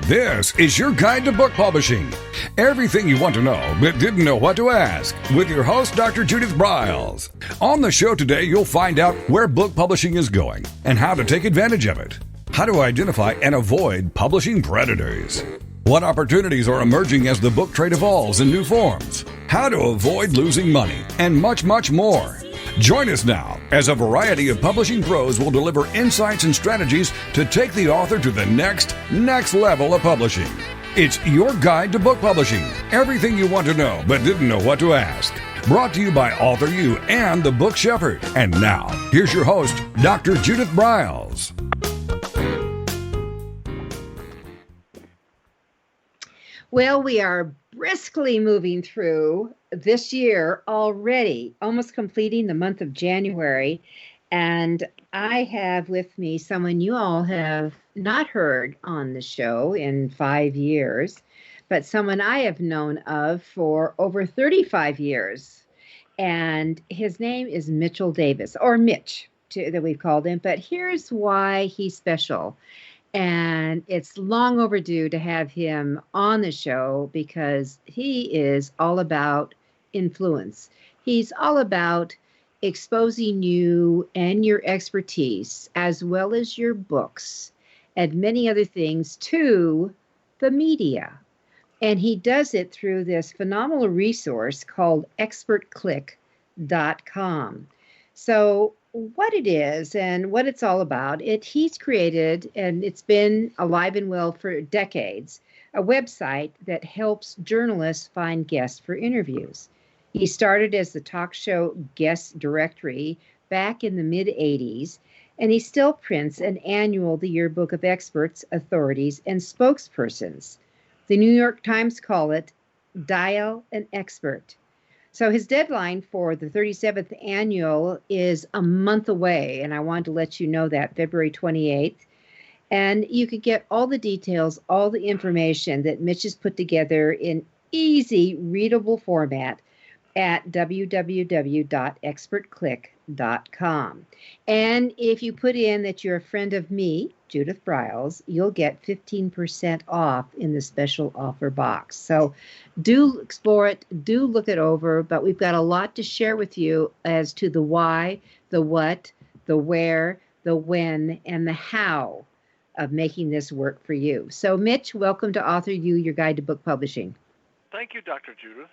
This is your guide to book publishing. Everything you want to know but didn't know what to ask with your host, Dr. Judith Briles. On the show today, you'll find out where book publishing is going and how to take advantage of it. How to identify and avoid publishing predators. What opportunities are emerging as the book trade evolves in new forms. How to avoid losing money and much, much more. Join us now as a variety of publishing pros will deliver insights and strategies to take the author to the next level of publishing. It's your guide to book publishing. Everything you want to know but didn't know what to ask. Brought to you by AuthorU and the Book Shepherd. And now, here's your host, Dr. Judith Briles. Well, we are briskly moving through this year already, almost completing the month of January. And I have with me someone you all have not heard on the show in 5 years, but someone I have known of for over 35 years. And his name is Mitchell Davis, or Mitch, that we've called him. But here's why he's special. And it's long overdue to have him on the show because he is all about influence. He's all about exposing you and your expertise, as well as your books and many other things, to the media. And he does it through this phenomenal resource called expertclick.com. So what it is and what it's all about, he's created, and it's been alive and well for decades, a website that helps journalists find guests for interviews. He started as the talk show guest directory back in the mid-'80s, and he still prints an annual The Yearbook of Experts, Authorities, and Spokespersons. The New York Times call it Dial an Expert. So his deadline for the 37th annual is a month away, and I wanted to let you know that, February 28th. And you could get all the details, all the information that Mitch has put together in easy, readable format at www.expertclick.com. And if you put in that you're a friend of me, Judith Briles, you'll get 15% off in the special offer box. So do explore it, do look it over, but we've got a lot to share with you as to the why, the what, the where, the when, and the how of making this work for you. So Mitch, welcome to AuthorU, your guide to book publishing. Thank you, Dr. Judith.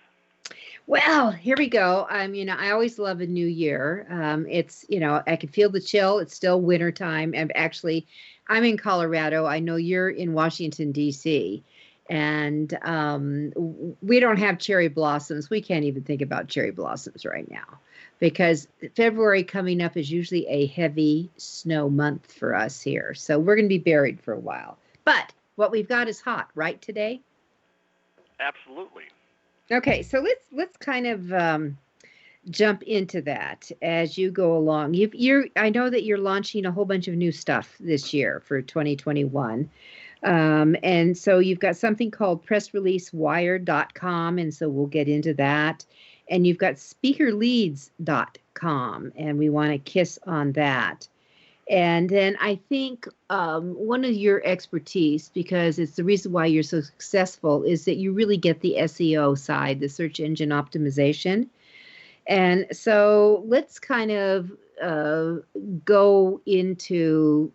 Well, here we go. I always love a new year. It's, I can feel the chill. It's still winter time. And actually, I'm in Colorado. I know you're in Washington, D.C. And we don't have cherry blossoms. We can't even think about cherry blossoms right now because February coming up is usually a heavy snow month for us here. So we're going to be buried for a while. But what we've got is hot, right, today? Absolutely. Okay, so let's kind of jump into that as you go along. I know that you're launching a whole bunch of new stuff this year for 2021. And so you've got something called pressreleasewire.com, and so we'll get into that. And you've got speakerleads.com, and we want to kiss on that. And then I think one of your expertise, because it's the reason why you're so successful, is that you really get the SEO side, the search engine optimization. And so let's kind of go into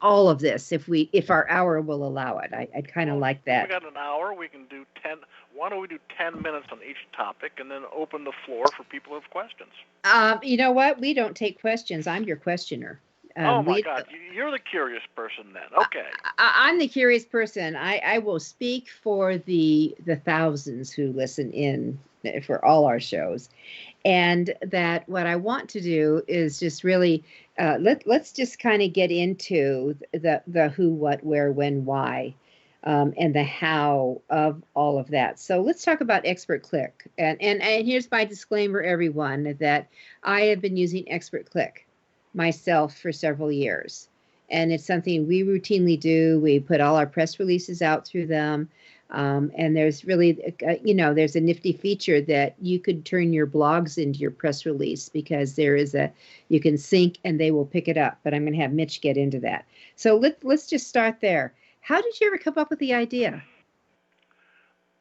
all of this if our hour will allow it. I'd kind of like that. We got an hour. We can do 10. Why don't we do 10 minutes on each topic and then open the floor for people who have questions? You know what? We don't take questions. I'm your questioner. Oh, my God. You're the curious person then. Okay. I'm the curious person. I will speak for the thousands who listen in for all our shows. And that what I want to do is just really, let's just kind of get into the who, what, where, when, why, and the how of all of that. So let's talk about Expert Click. And here's my disclaimer, everyone, that I have been using Expert Click myself for several years. And it's something we routinely do. We put all our press releases out through them. And there's really, there's a nifty feature that you could turn your blogs into your press release because you can sync and they will pick it up. But I'm going to have Mitch get into that. So let's just start there. How did you ever come up with the idea?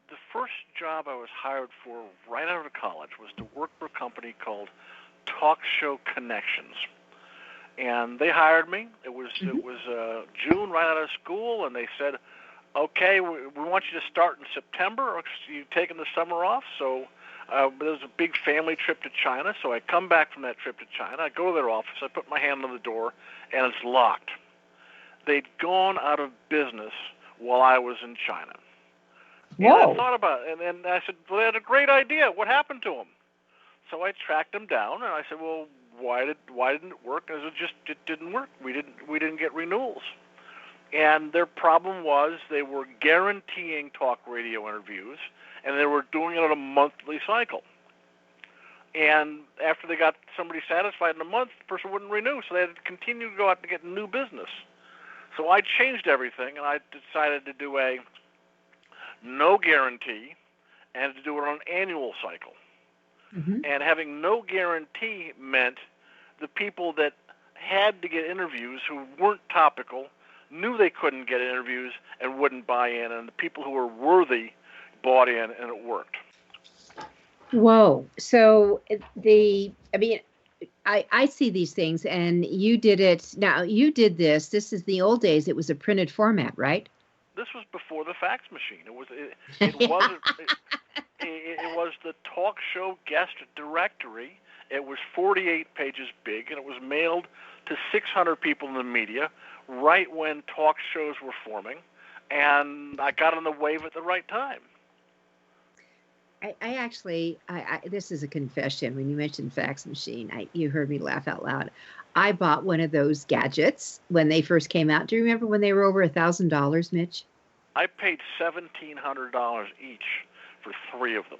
The first job I was hired for right out of college was to work for a company called Talk Show Connections. And they hired me. It was June right out of school, and they said, okay, we want you to start in September. You've taken the summer off, so there was a big family trip to China. So I come back from that trip to China. I go to their office. I put my hand on the door, and it's locked. They'd gone out of business while I was in China. Whoa. And I thought about it, and I said, well, they had a great idea. What happened to them? So I tracked them down, and I said, well, why didn't it work? And it didn't work. We didn't get renewals. And their problem was they were guaranteeing talk radio interviews, and they were doing it on a monthly cycle. And after they got somebody satisfied in a month, the person wouldn't renew, so they had to continue to go out and get new business. So I changed everything, and I decided to do a no guarantee and to do it on an annual cycle. Mm-hmm. And having no guarantee meant the people that had to get interviews who weren't topical knew they couldn't get interviews and wouldn't buy in, and the people who were worthy bought in, and it worked. Whoa. So I see these things, and you did it. Now, you did this. This is the old days. It was a printed format, right? This was before the fax machine. It was the talk show guest directory. It was 48 pages big, and it was mailed to 600 people in the media right when talk shows were forming, and I got on the wave at the right time. I actually, this is a confession. When you mentioned fax machine, you heard me laugh out loud. I bought one of those gadgets when they first came out. Do you remember when they were over $1,000, Mitch? I paid $1,700 each for 3 of them.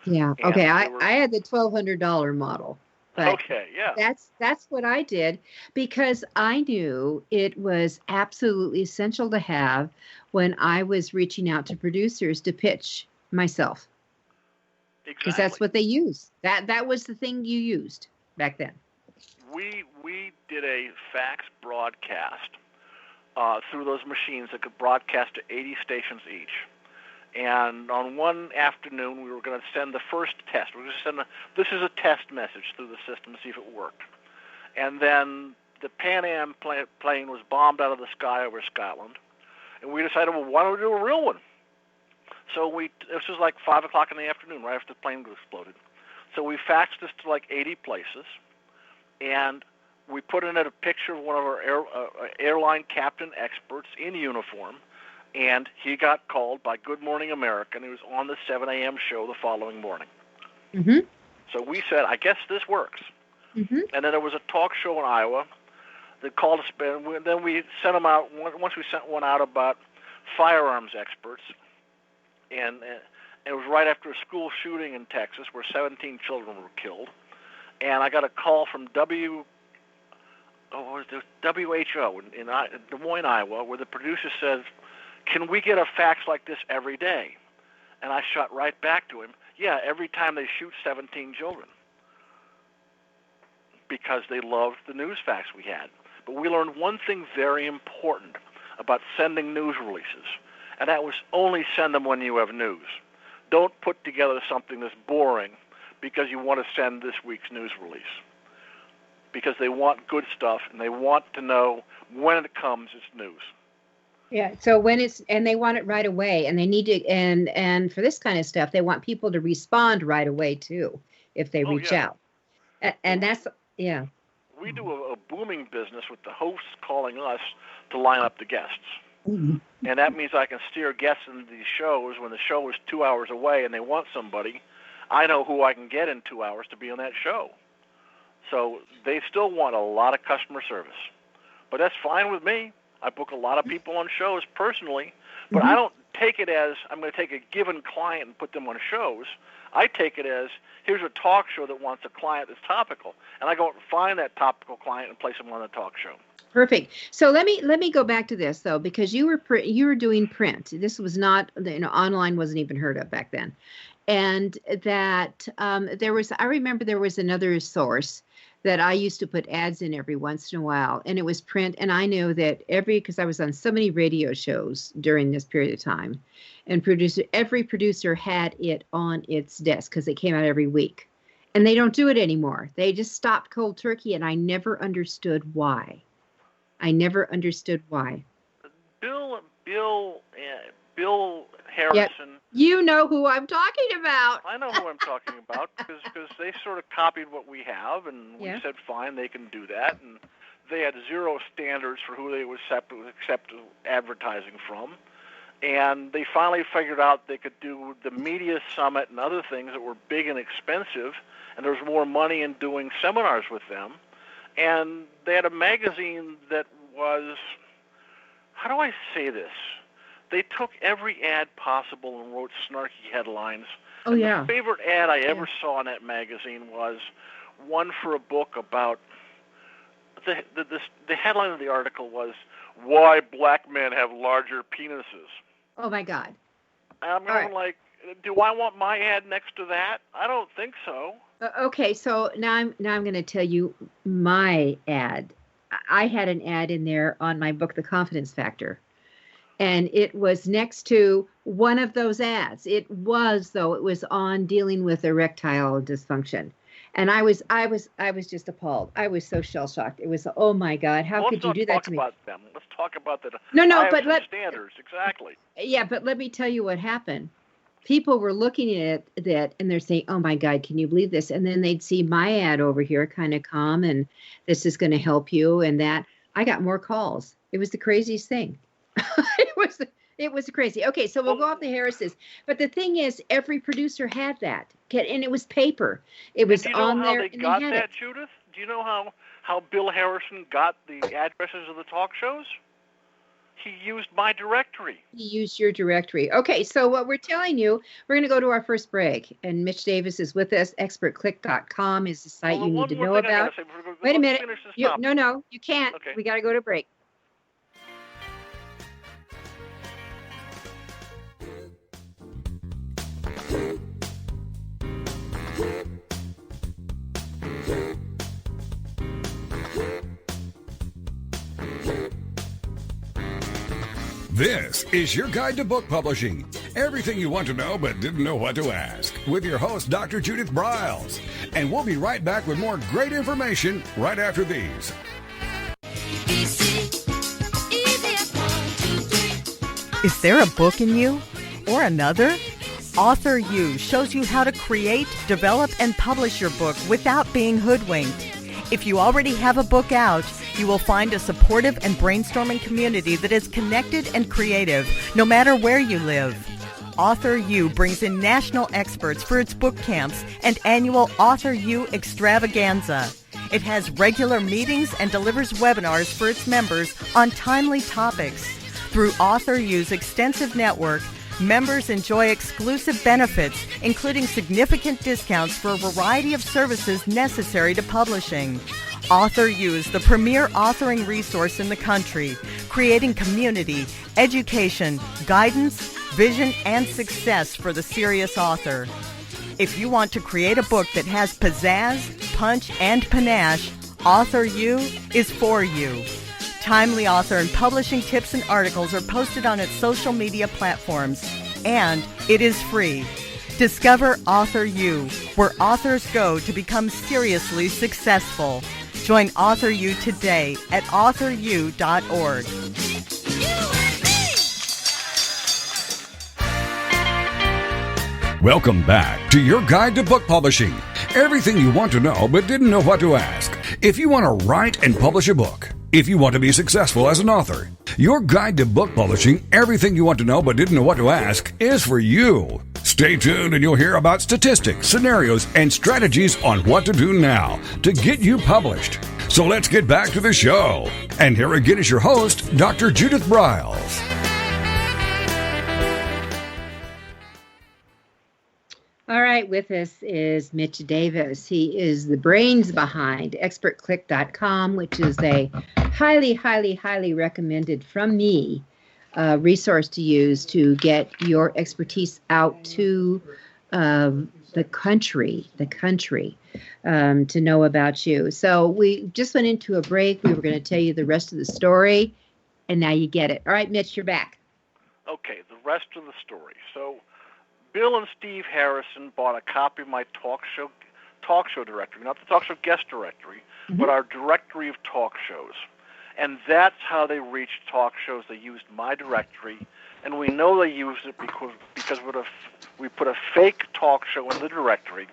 Yeah. And okay. I had the $1,200 model. But okay. Yeah. That's what I did because I knew it was absolutely essential to have when I was reaching out to producers to pitch myself. Exactly. Because that's what they use. That was the thing you used back then. We did a fax broadcast through those machines that could broadcast to 80 stations each. And on one afternoon, we were going to send the first test. We were going to send this is a test message through the system to see if it worked. And then the Pan Am plane was bombed out of the sky over Scotland. And we decided, well, why don't we do a real one? So this was like 5 o'clock in the afternoon, right after the plane exploded. So we faxed this to like 80 places. And we put in it a picture of one of our airline captain experts in uniform. And he got called by Good Morning America, and he was on the 7 a.m. show the following morning. Mm-hmm. So we said, I guess this works. Mm-hmm. And then there was a talk show in Iowa that called us, and then we sent them out. Once we sent one out about firearms experts, and it was right after a school shooting in Texas where 17 children were killed. And I got a call from WHO in Des Moines, Iowa, where the producer says, can we get a fax like this every day? And I shot right back to him, yeah, every time they shoot 17 children. Because they loved the news fax we had. But we learned one thing very important about sending news releases, and that was only send them when you have news. Don't put together something that's boring because you want to send this week's news release. Because they want good stuff, and they want to know when it comes, it's news. Yeah. So and they want it right away, and they need to, and for this kind of stuff, they want people to respond right away too, if they reach out. And that's, yeah. We do a booming business with the hosts calling us to line up the guests. Mm-hmm. And that means I can steer guests into these shows when the show is 2 hours away and they want somebody. I know who I can get in 2 hours to be on that show. So they still want a lot of customer service. But that's fine with me. I book a lot of people on shows personally, but I don't take it as I'm going to take a given client and put them on shows. I take it as here's a talk show that wants a client that's topical, and I go and find that topical client and place them on the talk show. Perfect. So let me go back to this though, because you were doing print. This was not, online wasn't even heard of back then, and that I remember there was another source that I used to put ads in every once in a while, and it was print. And I know that because I was on so many radio shows during this period of time, and every producer had it on its desk because it came out every week. And they don't do it anymore. They just stopped cold turkey, and I never understood why. Bill Harrison. You know who I'm talking about. I know who I'm talking about because they sort of copied what we have, and we said, fine, they can do that. And they had zero standards for who they would accept advertising from. And they finally figured out they could do the media summit and other things that were big and expensive, and there was more money in doing seminars with them. And they had a magazine that was, how do I say this? They took every ad possible and wrote snarky headlines. Oh, and yeah. The favorite ad I ever saw in that magazine was one for a book about, the headline of the article was, Why Black Men Have Larger Penises. Oh, my God. I'm going like, do I want my ad next to that? I don't think so. Okay, so now I'm going to tell you my ad. I had an ad in there on my book, The Confidence Factor. And it was next to one of those ads. It was on dealing with erectile dysfunction. And I was just appalled. I was so shell-shocked. It was, oh my God, how could you do that to me? Let's talk about them. Let's talk about the standards, exactly. Yeah, but let me tell you what happened. People were looking at that and they're saying, oh my God, can you believe this? And then they'd see my ad over here, kind of calm, and this is going to help you and that. I got more calls. It was the craziest thing. It was crazy. Okay, so we'll go off the Harris's. But the thing is, every producer had that. And it was paper. It was on there. Do you know how they got that, Judith? Do you know how Bill Harrison got the addresses of the talk shows? He used my directory. He used your directory. Okay, so what we're telling you, we're going to go to our first break. And Mitch Davis is with us. ExpertClick.com is the site you need to know about. Wait a minute. No, you can't. Okay. We got to go to break. This is your guide to book publishing. Everything you want to know but didn't know what to ask. With your host, Dr. Judith Briles. And we'll be right back with more great information right after these. Is there a book in you? Or another? AuthorU shows you how to create, develop, and publish your book without being hoodwinked. If you already have a book out, you will find a supportive and brainstorming community that is connected and creative, no matter where you live. AuthorU brings in national experts for its book camps and annual AuthorU extravaganza. It has regular meetings and delivers webinars for its members on timely topics. Through AuthorU's extensive network, members enjoy exclusive benefits, including significant discounts for a variety of services necessary to publishing. AuthorU is the premier authoring resource in the country, creating community, education, guidance, vision, and success for the serious author. If you want to create a book that has pizzazz, punch, and panache, AuthorU is for you. Timely author and publishing tips and articles are posted on its social media platforms, and it is free. Discover AuthorU, where authors go to become seriously successful. Join AuthorU today at AuthorU.org. Welcome back to your guide to book publishing. Everything you want to know but didn't know what to ask. If you want to write and publish a book, if you want to be successful as an author, your guide to book publishing, everything you want to know but didn't know what to ask, is for you. Stay tuned and you'll hear about statistics, scenarios, and strategies on what to do now to get you published. So let's get back to the show. And here again is your host, Dr. Judith Briles. All right, with us is Mitch Davis. He is the brains behind ExpertClick.com, which is a highly, highly, highly recommended from me resource to use to get your expertise out to the country. to know about you. So we just went into a break. We were going to tell you the rest of the story, and now you get it. All right, Mitch, you're back. Okay, the rest of the story. So Bill and Steve Harrison bought a copy of my talk show directory, not the talk show guest directory, but our directory of talk shows. And that's how they reached talk shows. They used my directory, and we know they used it because we put a fake talk show in the directory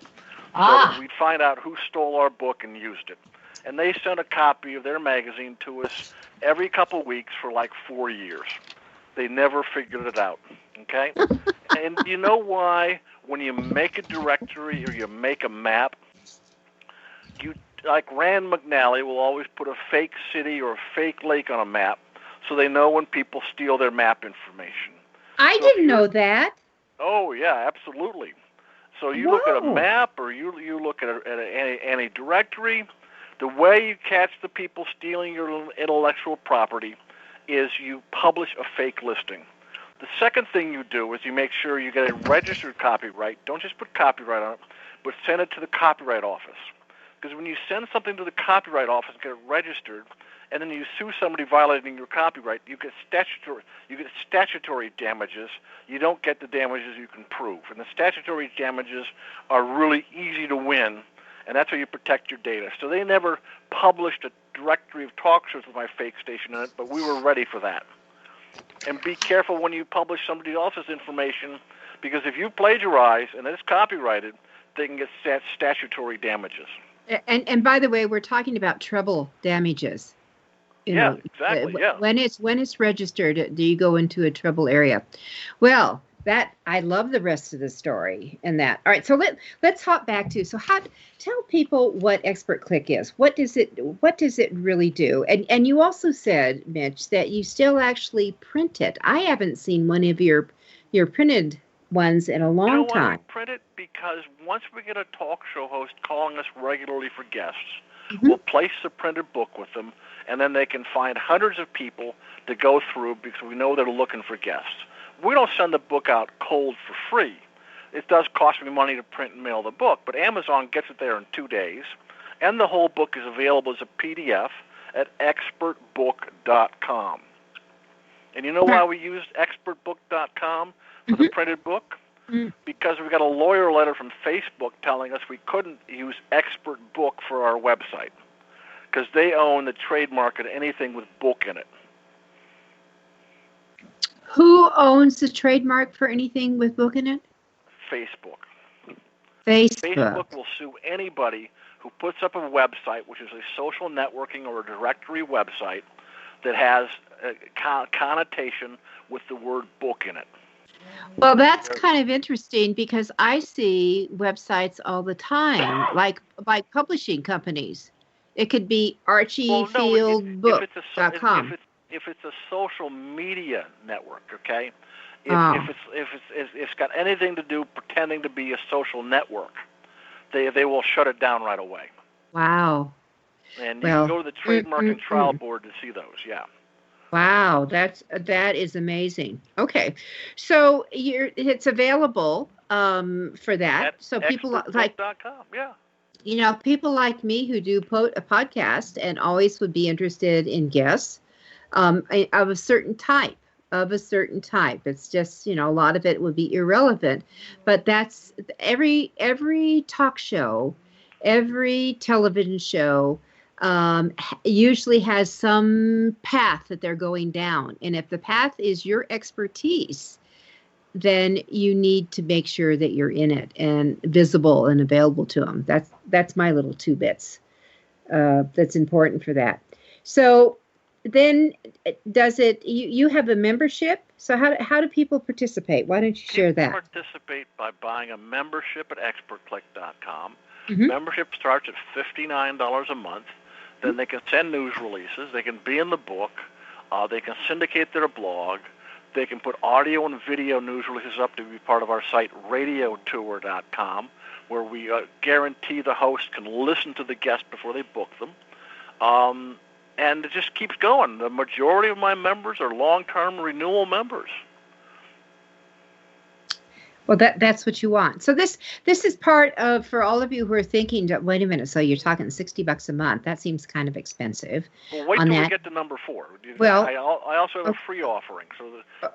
so that we'd find out who stole our book and used it. And they sent a copy of their magazine to us every couple of weeks for like 4 years. They never figured it out, okay? And you know why when you make a directory or you make a map, like Rand McNally will always put a fake city or a fake lake on a map so they know when people steal their map information. I didn't know that. Oh, yeah, absolutely. So you look at a map or you look at any directory, the way you catch the people stealing your intellectual property is you publish a fake listing. The second thing you do is you make sure you get a registered copyright. Don't just put copyright on it, but send it to the Copyright Office. Because when you send something to the Copyright Office and get it registered, and then you sue somebody violating your copyright, you get statutory damages. You don't get the damages you can prove. And the statutory damages are really easy to win, and that's how you protect your data. So they never published a directory of talk shows with my fake station in it, but we were ready for that. And be careful when you publish somebody else's information, because if you plagiarize and it's copyrighted, they can get statutory damages. And by the way, we're talking about treble damages. Exactly. Yeah. When it's registered, do you go into a treble area? Well, I love the rest of the story and that. All right, so let's hop back to tell people what ExpertClick is. What does it really do? And you also said, Mitch, that you still actually print it. I haven't seen one of your printed ones in a long time. We print it because once we get a talk show host calling us regularly for guests, we'll place the printed book with them, and then they can find hundreds of people to go through because we know they're looking for guests. We don't send the book out cold for free. It does cost me money to print and mail the book, but Amazon gets it there in 2 days, and the whole book is available as a PDF at expertbook.com. And you know why we used expertbook.com for the printed book? Because we got a lawyer letter from Facebook telling us we couldn't use Expert Book for our website because they own the trademark of anything with book in it. Who owns the trademark for anything with book in it? Facebook. Facebook will sue anybody who puts up a website, which is a social networking or a directory website, that has a connotation with the word book in it. Well, that's kind of interesting because I see websites all the time, like by publishing companies. It could be archiefieldbook.com. If it's a social media network, okay? If it's got anything to do pretending to be a social network, they will shut it down right away. Wow. And you can go to the Trademark and Trial Board to see those, yeah. Wow, that is amazing. Okay, so it's available for that. So people like people like me who do a podcast and always would be interested in guests of a certain type. It's just a lot of it would be irrelevant, but that's every talk show, every television show. Usually has some path that they're going down. And if the path is your expertise, then you need to make sure that you're in it and visible and available to them. That's my little 2 bits. That's important for that. So then you have a membership? So how do people participate? Why don't you share that? People participate by buying a membership at expertclick.com. Membership starts at $59 a month. Then they can send news releases. They can be in the book. They can syndicate their blog. They can put audio and video news releases up to be part of our site, radiotour.com, where we guarantee the host can listen to the guest before they book them. And it just keeps going. The majority of my members are long-term renewal members. Well, that's what you want. So this is part of, for all of you who are thinking, wait a minute, so you're talking $60 a month. That seems kind of expensive. Well, wait on till we that. get to number 4. Well, I also have a free offering, so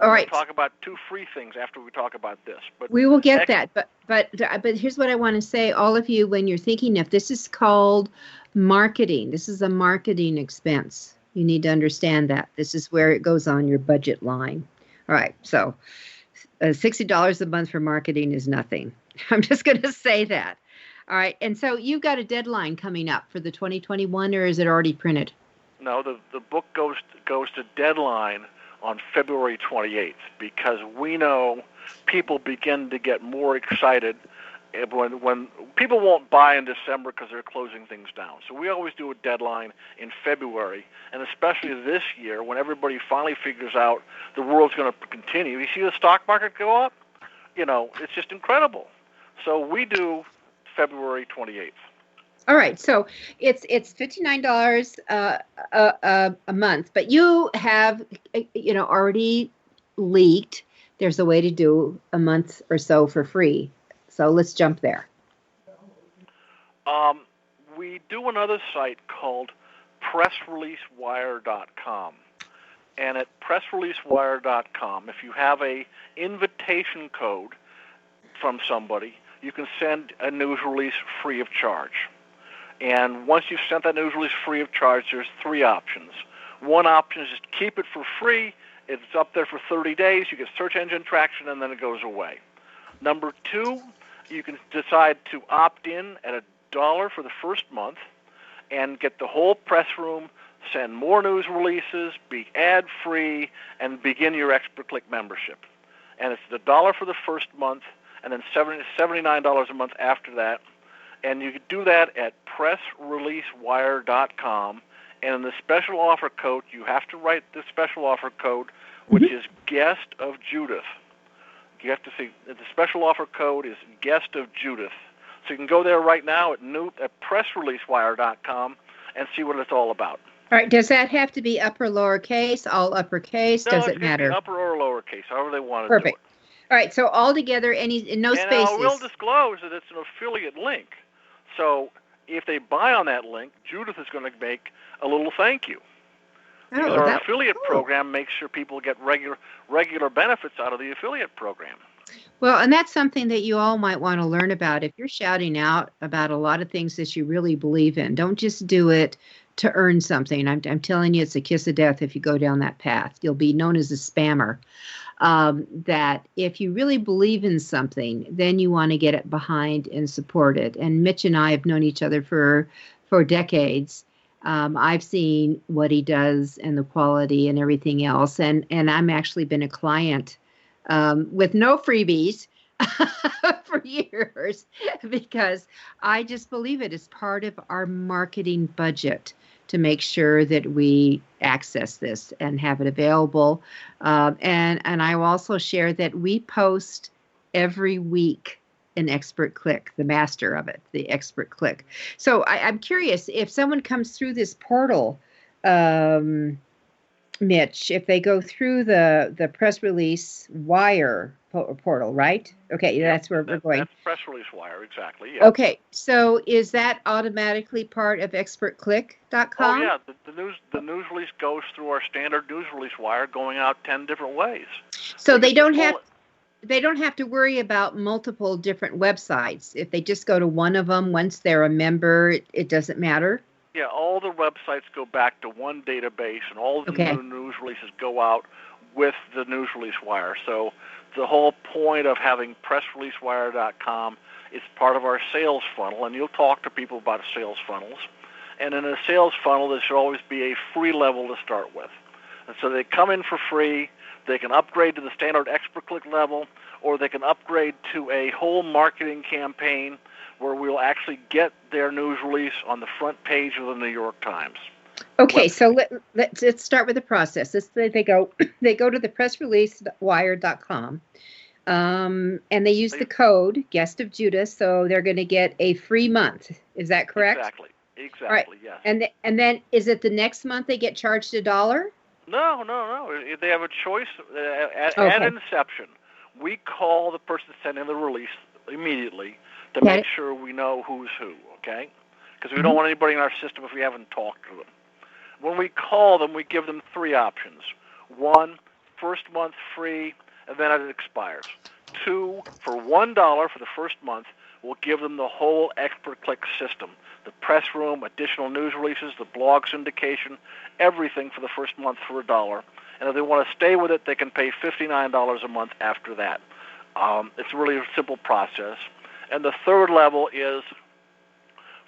all right. We'll talk about 2 free things after we talk about this. But we will get that. But here's what I want to say, all of you, when you're thinking of this, is called marketing. This is a marketing expense. You need to understand that. This is where it goes on your budget line. All right, so $60 a month for marketing is nothing. I'm just going to say that. All right, and so you've got a deadline coming up for the 2021, or is it already printed? No, the book goes to deadline on February 28th, because we know people begin to get more excited when people won't buy in December because they're closing things down. So we always do a deadline in February, and especially this year when everybody finally figures out the world's going to continue. You see the stock market go up? It's just incredible. So we do February 28th. All right, so it's $59 a month, but you have already leaked. There's a way to do a month or so for free. So let's jump there. We do another site called pressreleasewire.com. And at pressreleasewire.com, if you have a invitation code from somebody, you can send a news release free of charge. And once you've sent that news release free of charge, there's 3 options. One option is just keep it for free. It's up there for 30 days. You get search engine traction, and then it goes away. Number 2, you can decide to opt in at $1 for the first month and get the whole press room, send more news releases, be ad-free, and begin your expert-click membership. And it's $1 for the first month, and then $79 a month after that. And you can do that at pressreleasewire.com. And in the special offer code, you have to write the special offer code, which is Guest of Judith. You have to see the special offer code is Guest of Judith. So you can go there right now at pressreleasewire.com and see what it's all about. All right. Does that have to be upper, lowercase, all uppercase? No, Does it matter? Be upper or lowercase, however they want to Perfect. do it. All right. So all together, no spaces. And I will disclose that it's an affiliate link. So if they buy on that link, Judith is going to make a little thank you. Because our affiliate program makes sure people get regular benefits out of the affiliate program. Well, and that's something that you all might want to learn about. If you're shouting out about a lot of things that you really believe in, don't just do it to earn something. I'm telling you, it's a kiss of death if you go down that path. You'll be known as a spammer. That if you really believe in something, then you want to get it behind and support it. And Mitch and I have known each other for decades. I've seen what he does and the quality and everything else. And I'm actually been a client with no freebies for years, because I just believe it is part of our marketing budget to make sure that we access this and have it available. And I will also share that we post every week an expert click, the master of it, the expert click. So I'm curious, if someone comes through this portal, Mitch, if they go through the press release wire portal, right? Okay, that's where we're going. That's press release wire, exactly. Yeah. Okay, so is that automatically part of expertclick.com? Oh yeah, the news release goes through our standard news release wire, going out 10 different ways. So they don't have to worry about multiple different websites. If they just go to one of them, once they're a member, it doesn't matter? Yeah, all the websites go back to one database, and all the new news releases go out with the news release wire. So the whole point of having pressreleasewire.com is part of our sales funnel, and you'll talk to people about sales funnels. And in a sales funnel, there should always be a free level to start with. And so they come in for free. They can upgrade to the standard expert click level, or they can upgrade to a whole marketing campaign where we'll actually get their news release on the front page of the New York Times. Okay, so let's start with the process. They go to the pressreleasewire.com, and they use the code Guest of Judah, so they're going to get a free month. Is that correct? Exactly. All right. Yes. And then is it the next month they get charged $1? No. They have a choice at inception. we call the person sending the release immediately to Okay. make sure we know who's who, okay? Because we don't want anybody in our system if we haven't talked to them. When we call them, we give them 3 options. 1, first month free, and then it expires. 2, for $1 for the first month, we'll give them the whole Expert-Click system, the press room, additional news releases, the blog syndication, everything for the first month for $1. And if they want to stay with it, they can pay $59 a month after that. It's really a simple process. And the third level is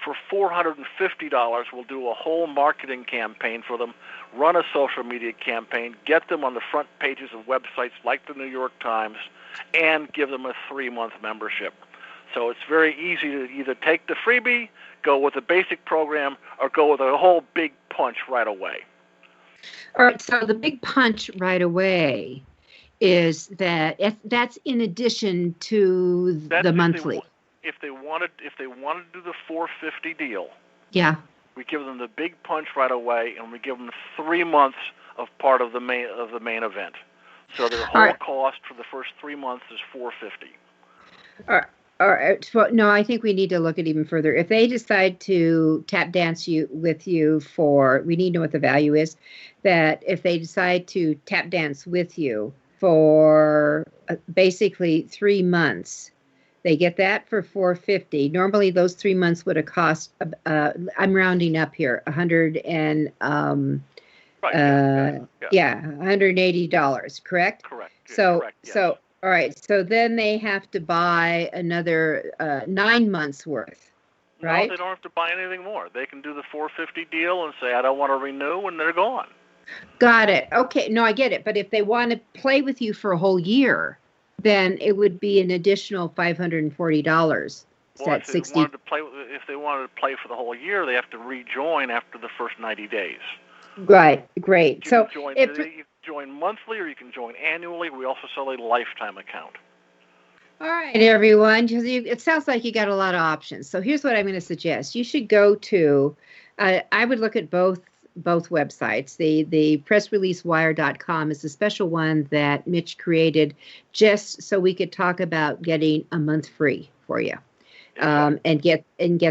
for $450, we'll do a whole marketing campaign for them, run a social media campaign, get them on the front pages of websites like the New York Times, and give them a 3-month membership. So it's very easy to either take the freebie, go with the basic program, or go with a whole big punch right away. All right, so the big punch right away is that's in addition to the monthly. If they wanted to do the $450 deal, Yeah. we give them the big punch right away, and we give them 3 months of part of the main event. So their whole cost for the first 3 months is $450. All right. So, no, I think we need to look at even further. If they decide to tap dance with you we need to know what the value is. That if they decide to tap dance with you for basically 3 months, they get that for $450. Normally, those 3 months would have cost. I'm rounding up here, $180. Correct. Correct. So, yes. so all right. So then they have to buy another 9 months worth, right? No, they don't have to buy anything more. They can do the $450 deal and say, I don't want to renew, and they're gone. Got it. Okay. No, I get it. But if they want to play with you for a whole year, then it would be an additional $540. Well, if they wanted to play for the whole year, they have to rejoin after the first 90 days. Right. Great. You So can join monthly, or you can join annually. We also sell a lifetime account. all right, everyone. It sounds like you got a lot of options. So here's what I'm going to suggest. You should go to. I would look at both websites. The pressreleasewire.com is a special one that Mitch created just so we could talk about getting a month free for you. And get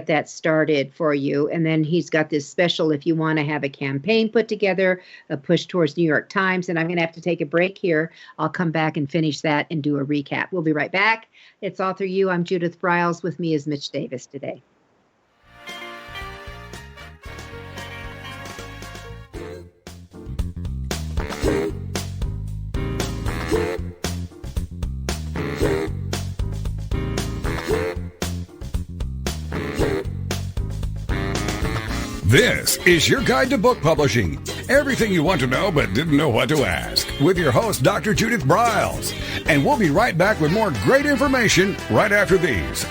that started for you. And then he's got this special if you want to have a campaign put together, a push towards New York Times. And I'm going to have to take a break here. I'll come back and finish that and do a recap. We'll be right back. It's AuthorU. I'm Judith Briles. With me is Mitch Davis today. This is your guide to book publishing. Everything you want to know but didn't know what to ask. With your host, Dr. Judith Briles. And we'll be right back with more great information right after these.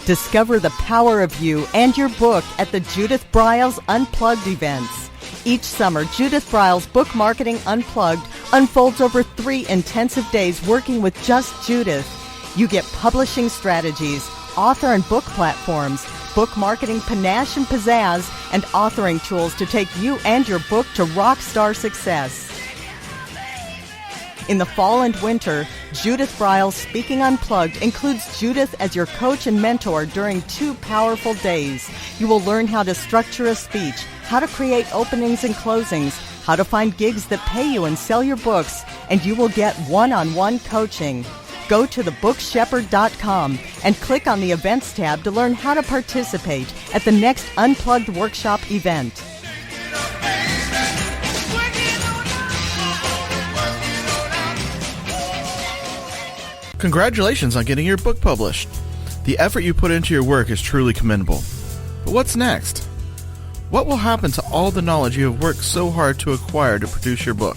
Discover the power of you and your book at the Judith Briles Unplugged events. Each summer, Judith Briles Book Marketing Unplugged unfolds over 3 intensive days working with just Judith. You get publishing strategies, author and book platforms, book marketing panache and pizzazz, and authoring tools to take you and your book to rock star success. In the fall and winter, Judith Briles Speaking Unplugged includes Judith as your coach and mentor during 2 powerful days. You will learn how to structure a speech, how to create openings and closings, how to find gigs that pay you and sell your books, and you will get one-on-one coaching. Go to thebookshepherd.com and click on the Events tab to learn how to participate at the next Unplugged Workshop event. Congratulations on getting your book published. The effort you put into your work is truly commendable. But what's next? What will happen to all the knowledge you have worked so hard to acquire to produce your book?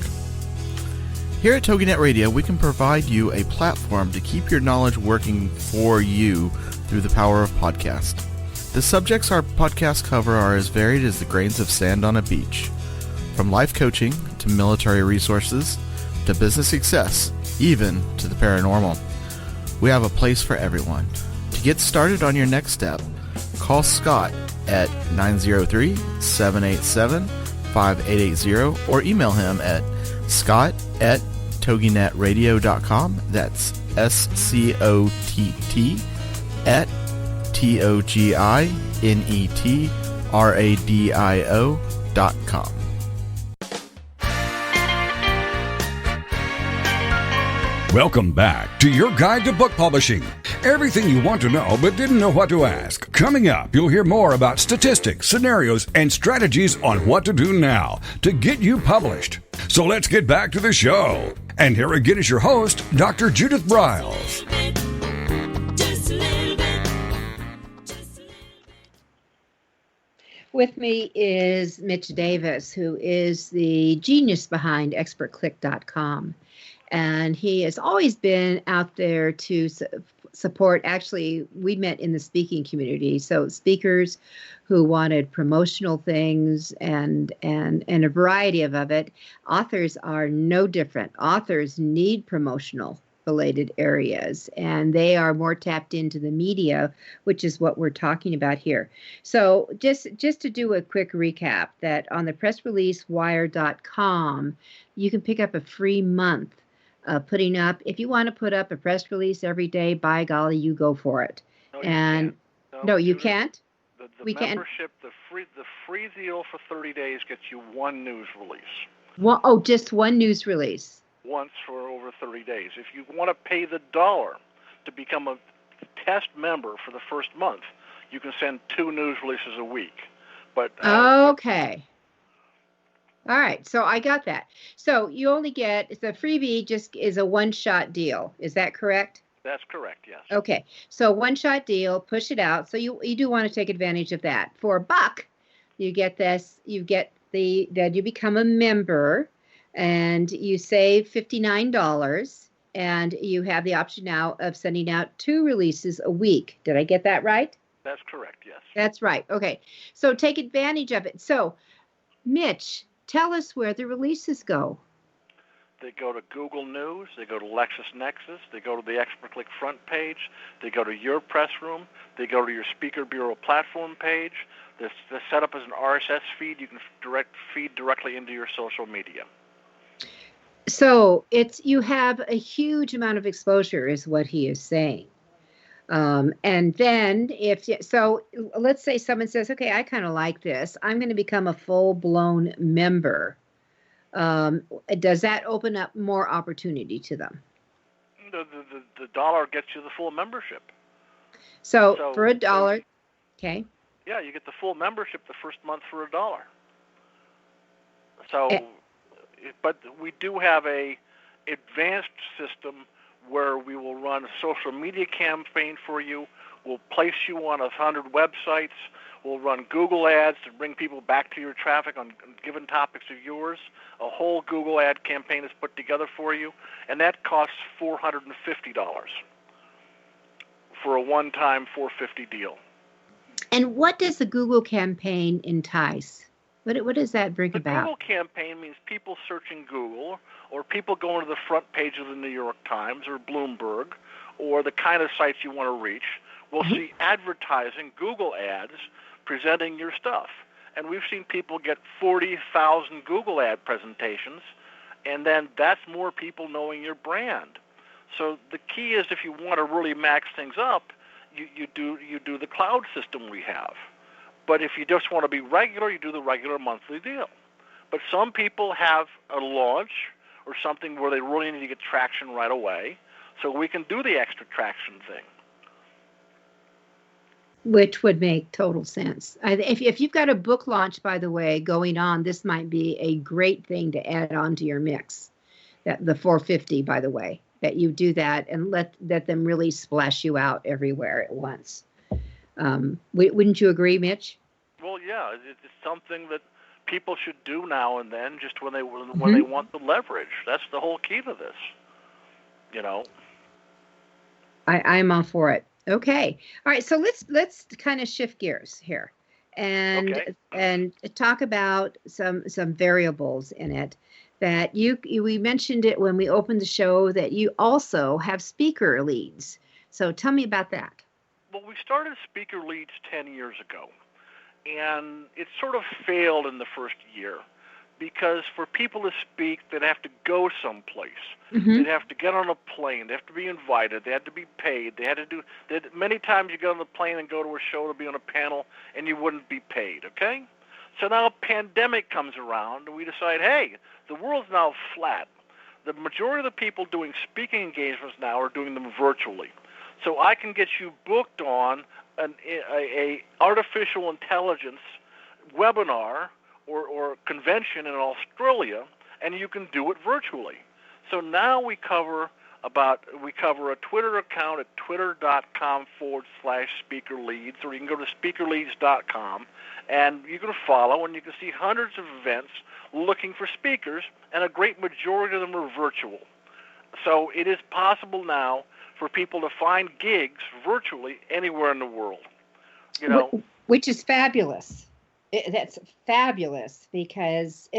Here at TogiNet Radio, we can provide you a platform to keep your knowledge working for you through the power of podcast. The subjects our podcasts cover are as varied as the grains of sand on a beach. From life coaching to military resources to business success, even to the paranormal. We have a place for everyone. To get started on your next step, call Scott at 903-787-5600 888-465-5880 or email him at scott@toginetradio.com. That's SCOTT at TOGINETRADIO.com. Welcome back to your guide to book publishing. Everything you want to know but didn't know what to ask. Coming up, you'll hear more about statistics, scenarios, and strategies on what to do now to get you published. So let's get back to the show. And here again is your host, Dr. Judith Briles. With me is Mitch Davis, who is the genius behind expertclick.com. And he has always been out there to support. Actually, we met in the speaking community. So speakers who wanted promotional things and a variety of it. Authors are no different. Authors need promotional related areas, and they are more tapped into the media, which is what we're talking about here. So just to do a quick recap, that on the pressreleasewire.com, you can pick up a free month putting up. If you want to put up a press release every day, by golly, you go for it. No, you can't. The membership, the free deal for 30 days gets you one news release. Just one news release. Once for over 30 days. If you want to pay the $1 to become a test member for the first month, you can send 2 news releases a week. But okay. All right, so I got that. So you only get, the freebie just is a one-shot deal. Is that correct? That's correct, yes. Okay, so one-shot deal, push it out. So you do want to take advantage of that. For $1, you get this. You get that you become a member, and you save $59, and you have the option now of sending out 2 releases a week. Did I get that right? That's correct, yes. That's right. Okay, so take advantage of it. So, Mitch, tell us where the releases go. They go to Google News, they go to LexisNexis, they go to the ExpertClick front page, they go to your press room, they go to your Speaker Bureau platform page. They're set up as an RSS feed. You can feed directly into your social media. So you have a huge amount of exposure, is what he is saying. And then let's say someone says, okay, I kind of like this. I'm going to become a full-blown member. Does that open up more opportunity to them? The $1 gets you the full membership. So for $1, okay. Yeah, you get the full membership the first month for $1. So, but we do have a advanced system where we will run a social media campaign for you. We'll place you on 100 websites. We'll run Google ads to bring people back to your traffic on given topics of yours. A whole Google ad campaign is put together for you, and that costs $450 for a one-time $450 deal. And what does the Google campaign entice? What does that bring about? The Google campaign means people searching Google, or people going to the front page of the New York Times or Bloomberg, or the kind of sites you want to reach, will see advertising, Google ads, presenting your stuff. And we've seen people get 40,000 Google ad presentations, and then that's more people knowing your brand. So the key is, if you want to really max things up, you do the cloud system we have. But if you just want to be regular, you do the regular monthly deal. But some people have a launch or something where they really need to get traction right away, so we can do the extra traction thing. Which would make total sense. If you've got a book launch, by the way, going on, this might be a great thing to add on to your mix. The $450, by the way, that you do that and let them really splash you out everywhere at once. Wouldn't you agree, Mitch? Well, yeah, it's something that people should do now and then, just when they want the leverage. That's the whole key to this. I'm all for it. Okay. All right. So let's kind of shift gears here and talk about some variables in it that we mentioned it when we opened the show, that you also have speaker leads. So tell me about that. Well, we started speaker leads 10 years ago, and it sort of failed in the first year. because for people to speak, they'd have to go someplace. Mm-hmm. They'd have to get on a plane. They'd have to be invited. They had to be paid. Many times you get on the plane and go to a show to be on a panel, and you wouldn't be paid, okay? So now a pandemic comes around, and we decide, hey, the world's now flat. The majority of the people doing speaking engagements now are doing them virtually. So I can get you booked on a artificial intelligence webinar or convention in Australia, and you can do it virtually. So now we cover a Twitter account at twitter.com/speaker leads, or you can go to speakerleads.com, and you can follow, and you can see hundreds of events looking for speakers, and a great majority of them are virtual. So it is possible now for people to find gigs virtually anywhere in the world. You know, which is fabulous. That's fabulous because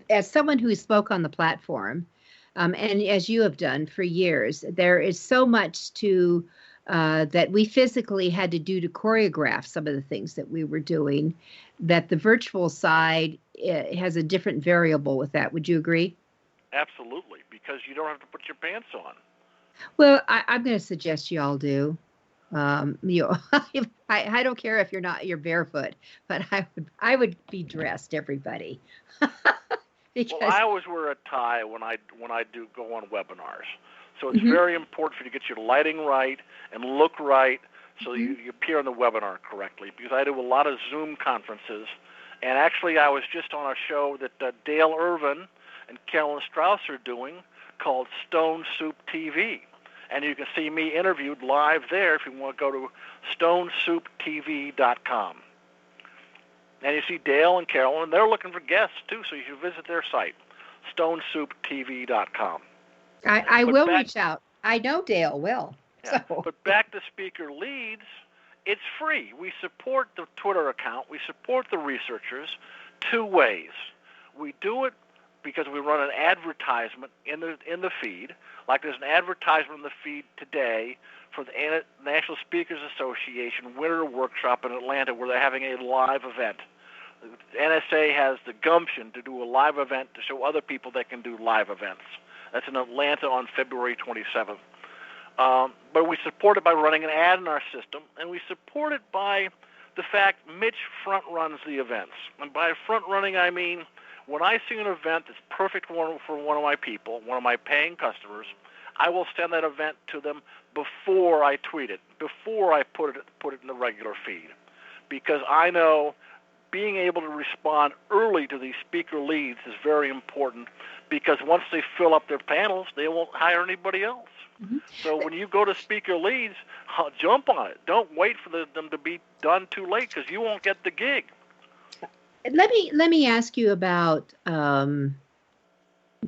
as someone who spoke on the platform, and as you have done for years, there is so much to that we physically had to do to choreograph some of the things that we were doing, that the virtual side has a different variable with that. Would you agree? Absolutely, because you don't have to put your pants on. Well, I'm going to suggest you all do. I don't care if you're barefoot, but I would be dressed, everybody. Because, well, I always wear a tie when I do go on webinars. So it's very important for you to get your lighting right and look right so you appear on the webinar correctly, because I do a lot of Zoom conferences. And actually, I was just on a show that Dale Irvin and Carolyn Strauss are doing called Stone Soup TV. And you can see me interviewed live there if you want to go to stonesouptv.com. And you see Dale and Carolyn, and they're looking for guests, too, so you should visit their site, stonesouptv.com. I will reach out. I know Dale well. Yeah. So. But back to Speaker Leads, it's free. We support the Twitter account. We support the researchers 2 ways. We do it because we run an advertisement in the feed. Like there's an advertisement in the feed today for the National Speakers Association Winter Workshop in Atlanta, where they're having a live event. The NSA has the gumption to do a live event to show other people they can do live events. That's in Atlanta on February 27th. But we support it by running an ad in our system, and we support it by the fact Mitch front runs the events. And by front running, I mean when I see an event that's perfect for one of my people, one of my paying customers, I will send that event to them before I tweet it, before I put it in the regular feed, because I know being able to respond early to these speaker leads is very important, because once they fill up their panels, they won't hire anybody else. Mm-hmm. So when you go to speaker leads, jump on it. Don't wait for them to be done too late, because you won't get the gig. Let me ask you about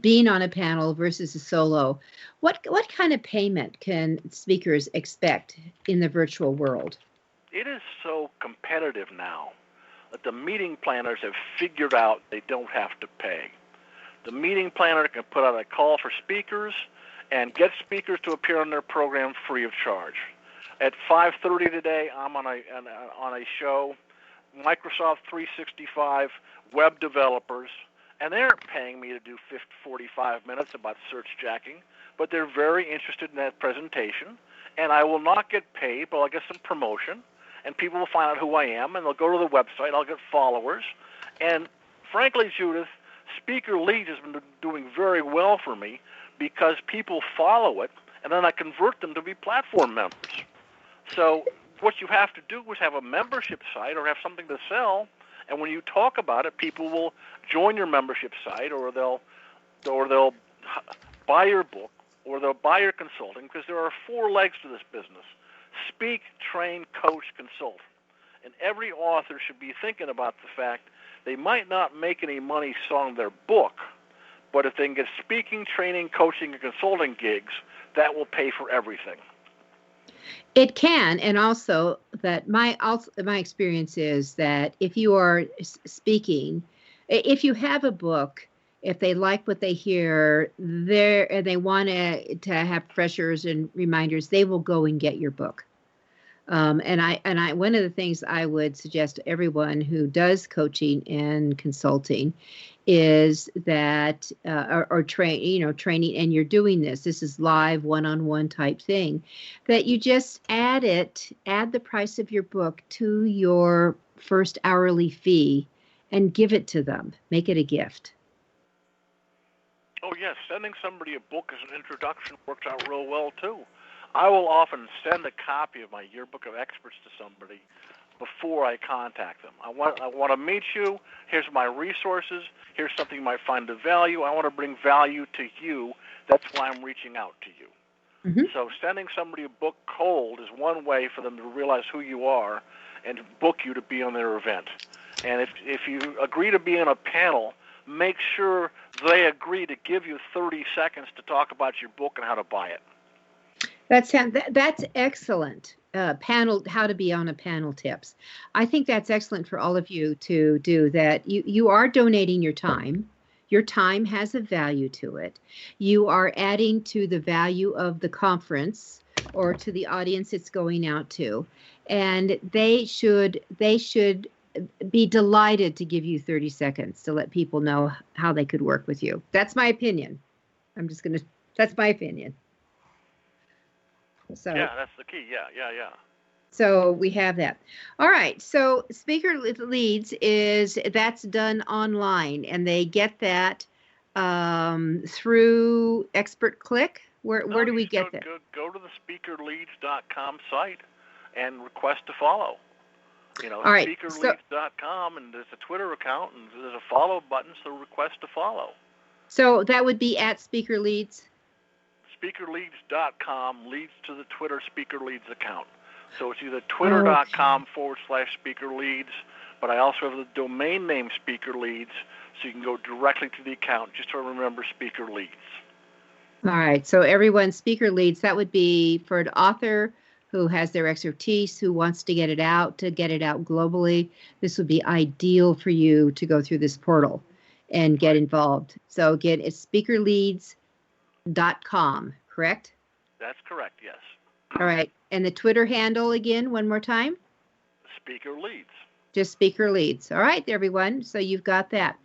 being on a panel versus a solo. What kind of payment can speakers expect in the virtual world? It is so competitive now that the meeting planners have figured out they don't have to pay. The meeting planner can put out a call for speakers and get speakers to appear on their program free of charge. At 5:30 today, I'm on a show, Microsoft 365 web developers, and they're paying me to do 45 minutes about search jacking, but they're very interested in that presentation, and I will not get paid, but I'll get some promotion, and people will find out who I am, and they'll go to the website, I'll get followers, and frankly, Judith, Speaker Leads has been doing very well for me because people follow it, and then I convert them to be platform members. So what you have to do is have a membership site or have something to sell, and when you talk about it, people will join your membership site, or they'll buy your book, or they'll buy your consulting, because there are 4 legs to this business: speak, train, coach, consult. And every author should be thinking about the fact they might not make any money selling their book, but if they can get speaking, training, coaching, and consulting gigs, that will pay for everything. It can, and also that my experience is that if you are speaking, if you have a book, if they like what they hear, they want to have pressures and reminders, they will go and get your book. And I one of the things I would suggest to everyone who does coaching and consulting is that training, and you're doing this is live one-on-one type thing, that you just add the price of your book to your first hourly fee and give it to them. Make it a gift. Oh, yes. Sending somebody a book as an introduction works out real well, too. I will often send a copy of my Yearbook of Experts to somebody before I contact them. I want to meet you. Here's my resources. Here's something you might find of value. I want to bring value to you. That's why I'm reaching out to you. Mm-hmm. So sending somebody a book cold is one way for them to realize who you are and to book you to be on their event. And if you agree to be on a panel, make sure they agree to give you 30 seconds to talk about your book and how to buy it. That's excellent. How to be on a panel tips. I think that's excellent for all of you to do that. You are donating your time. Your time has a value to it. You are adding to the value of the conference or to the audience it's going out to. And they should be delighted to give you 30 seconds to let people know how they could work with you. That's my opinion. That's my opinion. So yeah, that's the key. Yeah. So we have that. All right. So Speaker Leads that's done online, and they get that through Expert Click. Where do we get that? Go to the speakerleads.com site and request to follow. All right, speakerleads.com, and there's a Twitter account, and there's a follow button, so request to follow. So that would be at Speaker Leads? Speakerleads.com leads to the Twitter Speaker Leads account. So it's either twitter.com/speakerleads, but I also have the domain name Speaker Leads, so you can go directly to the account just to remember Speaker Leads. All right. So everyone, Speaker Leads, that would be for an author who has their expertise, who wants to get it out globally. This would be ideal for you to go through this portal and get involved. So again, it's speakerleads.com, correct? That's correct, yes. All right. And the Twitter handle again, one more time? Speaker Leads. Just Speaker Leads. All right, everyone. So you've got that.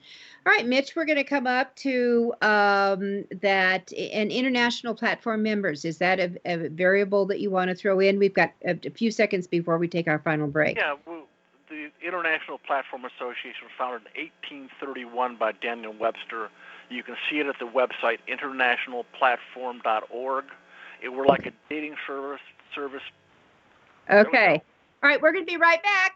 All right, Mitch, we're going to come up to that and international platform members. Is that a variable that you want to throw in? We've got a few seconds before we take our final break. Yeah, well, the International Platform Association was founded in 1831 by Daniel Webster. You can see it at the website internationalplatform.org. We're like a dating service. Okay. All right, we're going to be right back.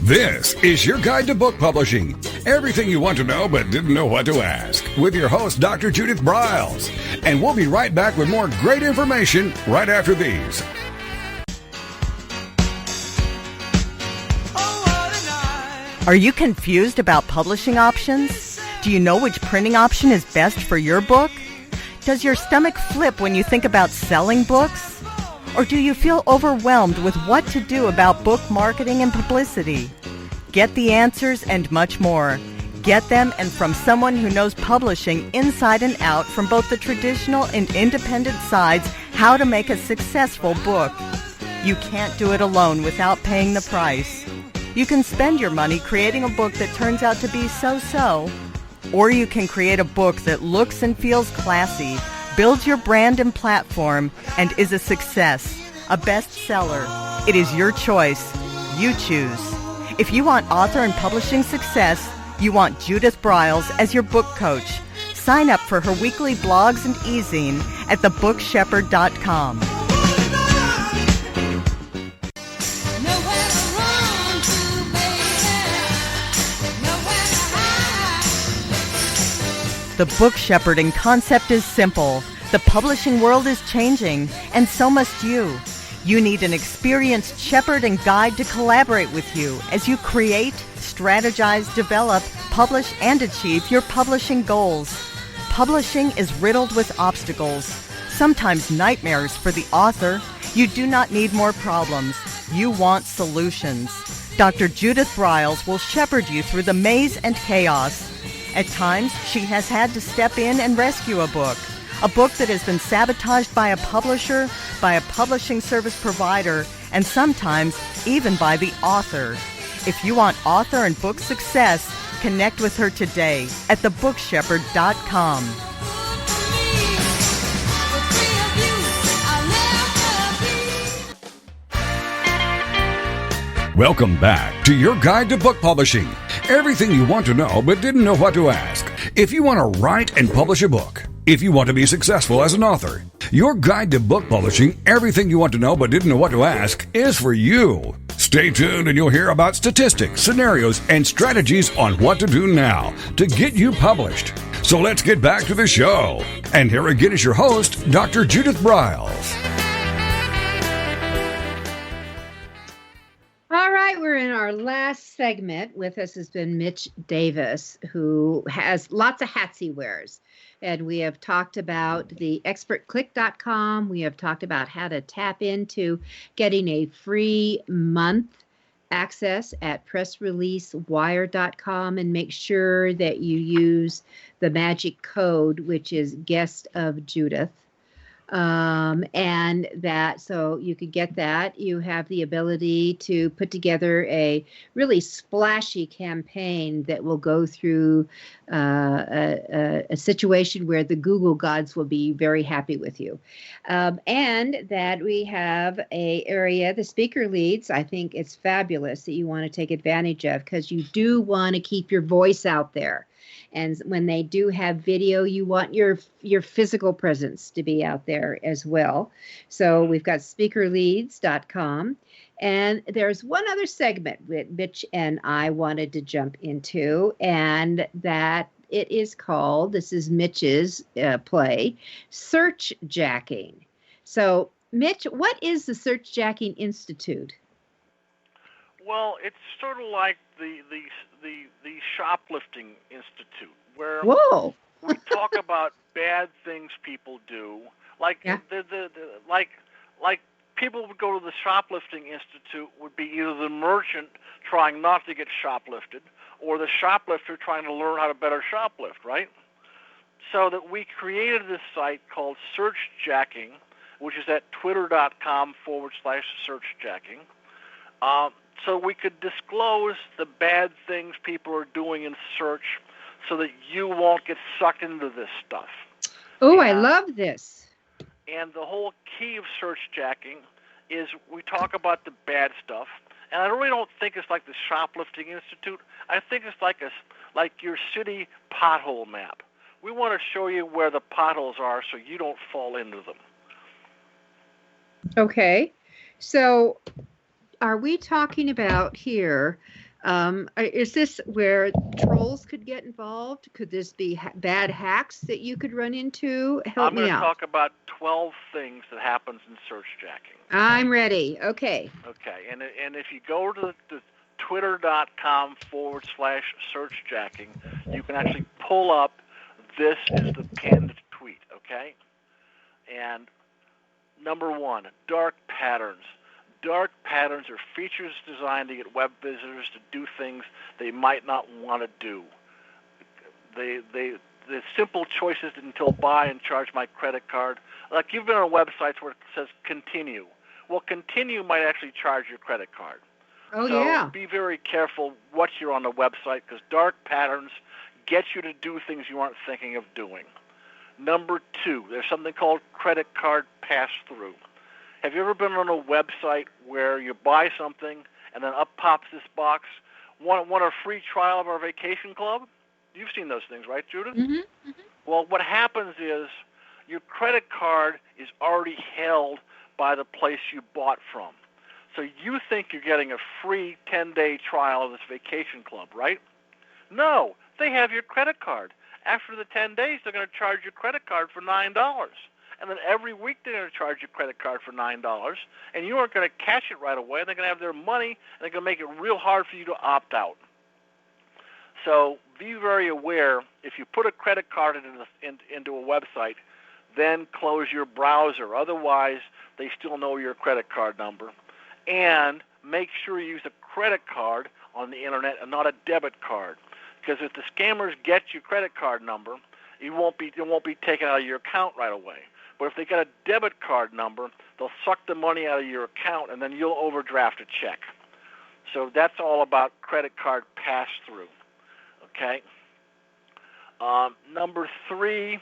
This is your guide to book publishing. Everything you want to know but didn't know what to ask. With your host, Dr. Judith Briles. And we'll be right back with more great information right after these. Are you confused about publishing options? Do you know which printing option is best for your book? Does your stomach flip when you think about selling books? Or do you feel overwhelmed with what to do about book marketing and publicity? Get the answers and much more. Get them and from someone who knows publishing inside and out from both the traditional and independent sides, how to make a successful book. You can't do it alone without paying the price. You can spend your money creating a book that turns out to be so-so, or you can create a book that looks and feels classy, builds your brand and platform, and is a success, a bestseller. It is your choice. You choose. If you want author and publishing success, you want Judith Briles as your book coach. Sign up for her weekly blogs and e-zine at thebookshepherd.com. The book shepherding concept is simple. The publishing world is changing, and so must you. You need an experienced shepherd and guide to collaborate with you as you create, strategize, develop, publish, and achieve your publishing goals. Publishing is riddled with obstacles, sometimes nightmares for the author. You do not need more problems. You want solutions. Dr. Judith Briles will shepherd you through the maze and chaos. At times, she has had to step in and rescue a book that has been sabotaged by a publisher, by a publishing service provider, and sometimes even by the author. If you want author and book success, connect with her today at thebookshepherd.com. Welcome back to your guide to book publishing. Everything you want to know but didn't know what to ask. If you want to write and publish a book, if you want to be successful as an author, your guide to book publishing, everything you want to know but didn't know what to ask, is for you. Stay tuned and you'll hear about statistics, scenarios, and strategies on what to do now to get you published. So let's get back to the show. And here again is your host, Dr. Judith Briles. All right, we're in our last segment. With us has been Mitch Davis, who has lots of hats he wears. And we have talked about the expertclick.com. We have talked about how to tap into getting a free month access at pressreleasewire.com and make sure that you use the magic code, which is Guest of Judith. And that, so you could get that. You have the ability to put together a really splashy campaign that will go through a situation where the Google gods will be very happy with you. And that we have a area, the speaker leads. I think it's fabulous that you want to take advantage of, because you do want to keep your voice out there. And when they do have video, you want your physical presence to be out there as well. So we've got speakerleads.com. And there's one other segment that Mitch and I wanted to jump into, and that it is called, this is Mitch's play, Search Jacking. So, Mitch, what is the Search Jacking Institute? Well, it's sort of like the shoplifting institute, where Whoa. we talk about bad things people do, like like people would go to the shoplifting institute would be either the merchant trying not to get shoplifted, or the shoplifter trying to learn how to better shoplift, right? So that we created this site called Search Jacking, which is at twitter.com/searchjacking. So we could disclose the bad things people are doing in search so that you won't get sucked into this stuff. Oh, I love this. And the whole key of search jacking is we talk about the bad stuff. And I really don't think it's like the Shoplifting Institute. I think it's like your city pothole map. We want to show you where the potholes are so you don't fall into them. Okay. So are we talking about here, is this where trolls could get involved? Could this be bad hacks that you could run into? Help me out. I'm going to talk about 12 things that happens in search jacking. I'm ready. Okay. Okay. And if you go to the twitter.com/searchjacking, you can actually pull up, this is the pinned tweet, okay? And number one, dark patterns. Dark patterns are features designed to get web visitors to do things they might not want to do. The simple choices until buy and charge my credit card. Like you've been on websites where it says continue. Well, continue might actually charge your credit card. Oh, so yeah. Be very careful what you're on the website, because dark patterns get you to do things you aren't thinking of doing. Number two, there's something called credit card pass-through. Have you ever been on a website where you buy something and then up pops this box, want a free trial of our vacation club? You've seen those things, right, Judith? Mm-hmm. Mm-hmm. Well, what happens is your credit card is already held by the place you bought from. So you think you're getting a free 10-day trial of this vacation club, right? No, they have your credit card. After the 10 days, they're going to charge your credit card for $9. And then every week they're going to charge your credit card for $9, and you aren't going to catch it right away. They're going to have their money, and they're going to make it real hard for you to opt out. So be very aware, if you put a credit card into a website, then close your browser. Otherwise, they still know your credit card number. and make sure you use a credit card on the internet and not a debit card. Because if the scammers get your credit card number, it won't be taken out of your account right away. But if they get a debit card number, they'll suck the money out of your account, and then you'll overdraft a check. So that's all about credit card pass-through. Okay. Number 3,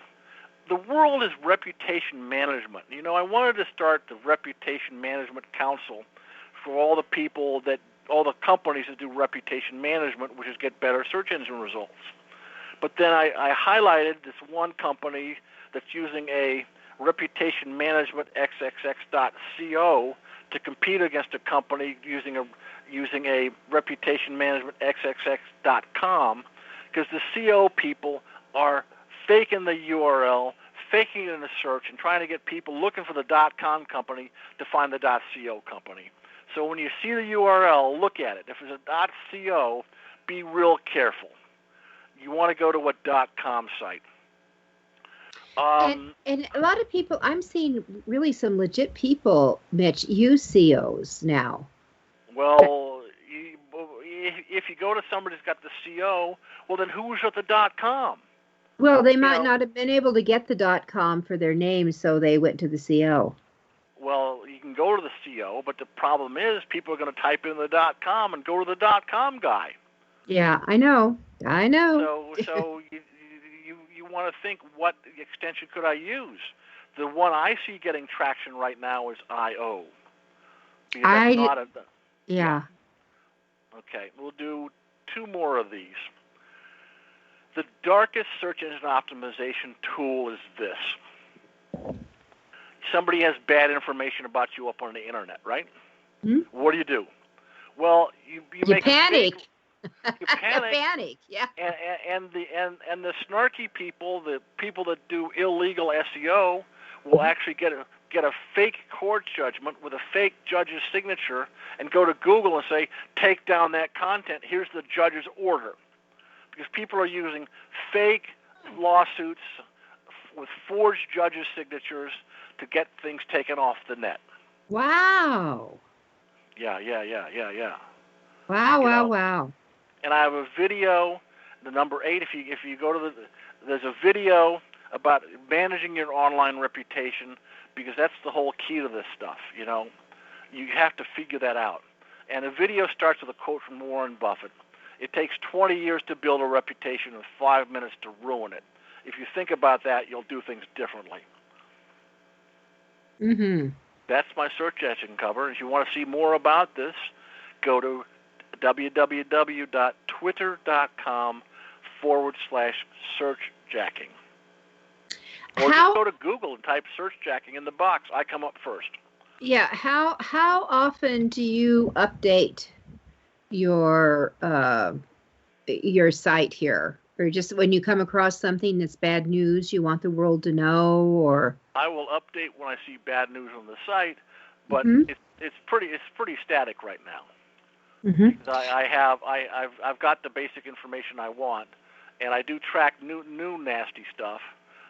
the world is reputation management. You know, I wanted to start the Reputation Management Council for all the companies that do reputation management, which is get better search engine results. But then I highlighted this one company that's using a reputation management xxx.co to compete against a company using a reputation management xxx.com, because the CO people are faking the URL, faking it in the search, and trying to get people looking for the .com company to find the .co company. So when you see the URL, look at it. If it's a .co, be real careful. You want to go to a .com site. And a lot of people, I'm seeing really some legit people, Mitch, use COs now. Well, if you go to somebody who's got the CO, well, then who's at the .com? Well, they might not have been able to get the .com for their name, so they went to the CO. Well, you can go to the CO, but the problem is people are going to type in the .com and go to the .com guy. Yeah, I know. So you want to think, what extension could I use? The one I see getting traction right now is IO. Yeah. Okay, we'll do 2 more of these. The darkest search engine optimization tool is this. Somebody has bad information about you up on the internet, right? Hmm? What do? Well, you make panic. You panic. Panic, yeah. And the snarky people, the people that do illegal SEO, will actually get a fake court judgment with a fake judge's signature and go to Google and say, take down that content. Here's the judge's order. Because people are using fake lawsuits with forged judges' signatures to get things taken off the net. Wow. Yeah. Wow. And I have a video, the number 8, if you go to there's a video about managing your online reputation, because that's the whole key to this stuff, you know. You have to figure that out. And the video starts with a quote from Warren Buffett. It takes 20 years to build a reputation and 5 minutes to ruin it. If you think about that, you'll do things differently. Mm-hmm. That's my search engine cover. If you want to see more about this, go to www.twitter.com/searchjacking. Or just go to Google and type search jacking in the box. I come up first. Yeah. How often do you update your site here? Or just when you come across something that's bad news, you want the world to know, or? I will update when I see bad news on the site, but it's pretty static right now. Mm-hmm. I've got the basic information I want, and I do track new nasty stuff.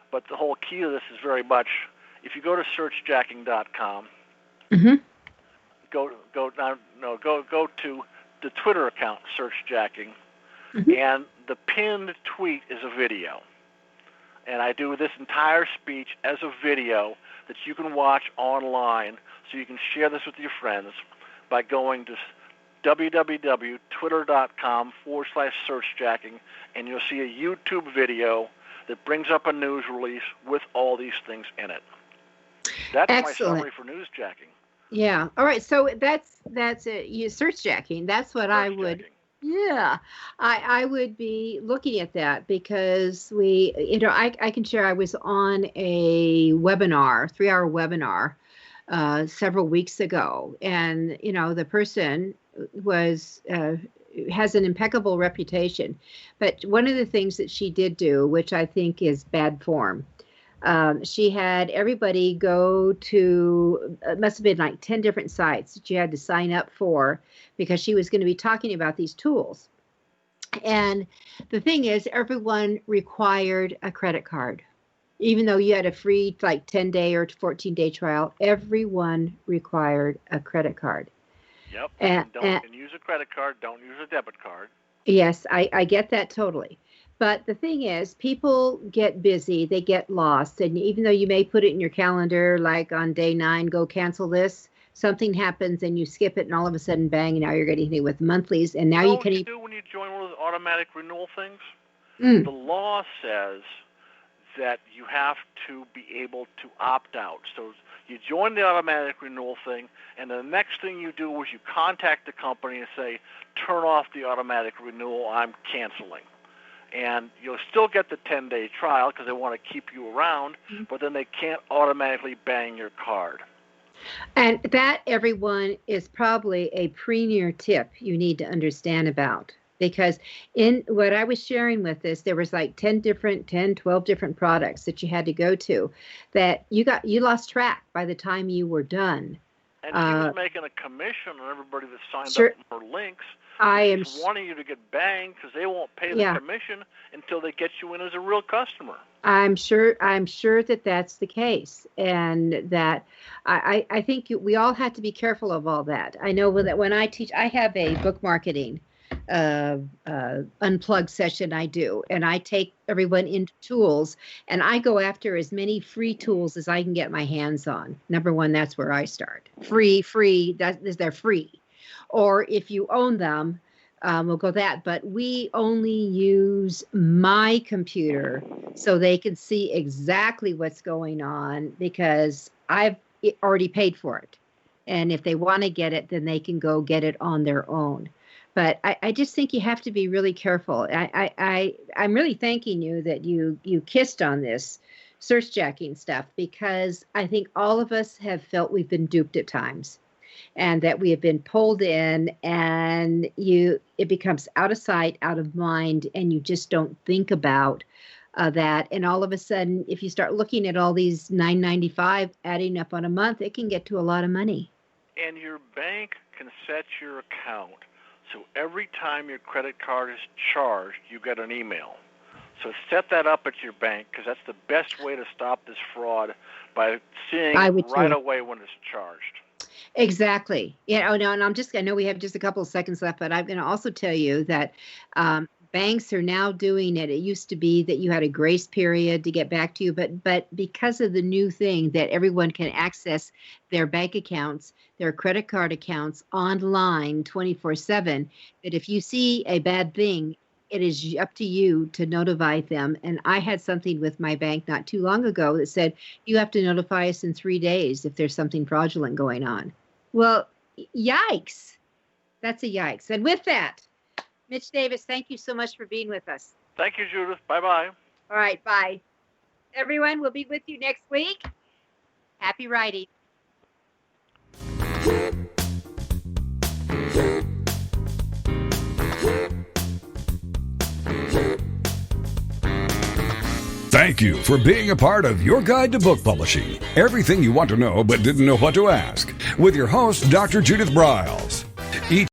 But the whole key to this is very much, if you go to searchjacking.com, mm-hmm. go to the Twitter account searchjacking, mm-hmm. and the pinned tweet is a video. And I do this entire speech as a video that you can watch online, so you can share this with your friends by going to www.twitter.com/searchjacking, and you'll see a YouTube video that brings up a news release with all these things in it. That's Excellent. My summary for newsjacking. Yeah. All right. So that's it. You searchjacking. That's what I would. Yeah, I would be looking at that, because I can share. I was on a webinar, 3-hour webinar, several weeks ago, and the person has an impeccable reputation, but one of the things that she did do, which I think is bad form, she had everybody go to, it must have been like 10 different sites that you had to sign up for, because she was going to be talking about these tools. And the thing is, everyone required a credit card. Even though you had a free 10-day or 14-day trial, everyone required a credit card. Yep. And, And use a credit card. Don't use a debit card. yes, I get that totally. But the thing is, people get busy, they get lost. And even though you may put it in your calendar, like on day 9, go cancel this, something happens and you skip it, and all of a sudden, bang, now you're getting hit with monthlies. And now you know you can what you do when you join one of those automatic renewal things? Mm. The law says that you have to be able to opt out. So you join the automatic renewal thing, and the next thing you do is you contact the company and say, turn off the automatic renewal, I'm canceling. And you'll still get the 10-day trial because they want to keep you around, but then they can't automatically bang your card. And that, everyone, is probably a premier tip you need to understand about. Because in what I was sharing with this, there was like 12 different products that you had to go to that you lost track by the time you were done. And she was making a commission on everybody that signed sure, up for links. I am wanting you to get banged because they won't pay the commission until they get you in as a real customer. I'm sure that that's the case, and that I think we all have to be careful of all that. I know that when I teach, I have a book marketing unplugged session I do, and I take everyone into tools, and I go after as many free tools as I can get my hands on. Number one, that's where I start. Free, they're free. Or if you own them, we'll go that. But we only use my computer so they can see exactly what's going on because I've already paid for it. And if they want to get it, then they can go get it on their own. But I just think you have to be really careful. I'm really thanking you that you kissed on this search jacking stuff, because I think all of us have felt we've been duped at times, and that we have been pulled in, and it becomes out of sight, out of mind, and you just don't think about that. And all of a sudden, if you start looking at all these $9.95 adding up on a month, it can get to a lot of money. And your bank can set your account so every time your credit card is charged, you get an email. So set that up at your bank, because that's the best way to stop this fraud, by seeing right away when it's charged. Exactly. Yeah. Oh no. And I know we have just a couple of seconds left, but I'm going to also tell you that banks are now doing it. It used to be that you had a grace period to get back to you, but because of the new thing that everyone can access their bank accounts, their credit card accounts online 24/7, that if you see a bad thing, it is up to you to notify them. And I had something with my bank not too long ago that said, you have to notify us in 3 days if there's something fraudulent going on. Well, yikes. That's a yikes. And with that, Mitch Davis, thank you so much for being with us. Thank you, Judith. Bye-bye. All right, bye. Everyone, we'll be with you next week. Happy writing. Thank you for being a part of Your Guide to Book Publishing. Everything you want to know but didn't know what to ask. With your host, Dr. Judith Briles.